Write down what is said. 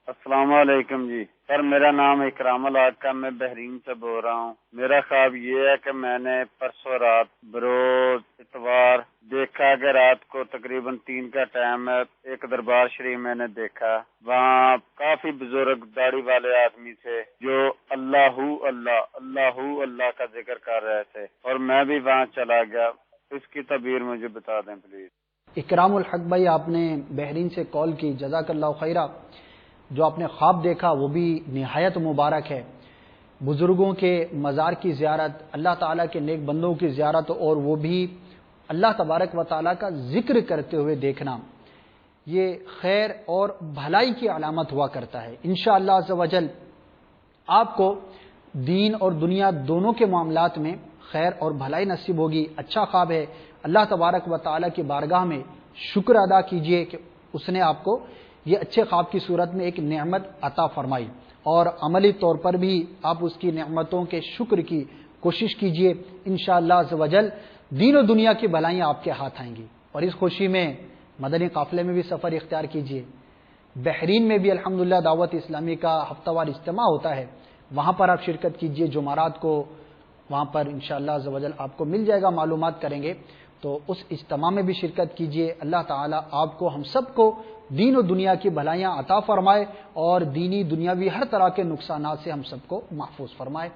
السلام علیکم جی سر، میرا نام اکرام الحق ہے، میں بحرین سے بول رہا ہوں۔ میرا خواب یہ ہے کہ میں نے پرسوں رات بروز اتوار دیکھا کہ رات کو تقریباً 3 کا ٹائم ہے، ایک دربار شریف میں نے دیکھا، وہاں کافی بزرگ داڑھی والے آدمی تھے جو اللہ اللہ اللہ اللہ کا ذکر کر رہے تھے، اور میں بھی وہاں چلا گیا۔ اس کی تعبیر مجھے بتا دیں پلیز۔ اکرام الحق بھائی، آپ نے بحرین سے کال کی، جزاک اللہ خیرہ۔ جو آپ نے خواب دیکھا وہ بھی نہایت مبارک ہے۔ بزرگوں کے مزار کی زیارت، اللہ تعالیٰ کے نیک بندوں کی زیارت، اور وہ بھی اللہ تبارک و تعالیٰ کا ذکر کرتے ہوئے دیکھنا، یہ خیر اور بھلائی کی علامت ہوا کرتا ہے۔ انشاءاللہ عز و جل آپ کو دین اور دنیا دونوں کے معاملات میں خیر اور بھلائی نصیب ہوگی۔ اچھا خواب ہے، اللہ تبارک و تعالیٰ کی بارگاہ میں شکر ادا کیجئے کہ اس نے آپ کو یہ اچھے خواب کی صورت میں ایک نعمت عطا فرمائی، اور عملی طور پر بھی آپ اس کی نعمتوں کے شکر کی کوشش کیجئے۔ انشاءاللہ عز و جل دین و دنیا کی بھلائیاں آپ کے ہاتھ آئیں گی، اور اس خوشی میں مدنی قافلے میں بھی سفر اختیار کیجئے۔ بحرین میں بھی الحمدللہ دعوت اسلامی کا ہفتہ وار اجتماع ہوتا ہے، وہاں پر آپ شرکت کیجئے جمعرات کو، وہاں پر انشاءاللہ عز و جل آپ کو مل جائے گا، معلومات کریں گے، تو اس اجتماع میں بھی شرکت کیجئے۔ اللہ تعالیٰ آپ کو، ہم سب کو دین و دنیا کی بھلائیاں عطا فرمائے، اور دینی دنیاوی ہر طرح کے نقصانات سے ہم سب کو محفوظ فرمائے۔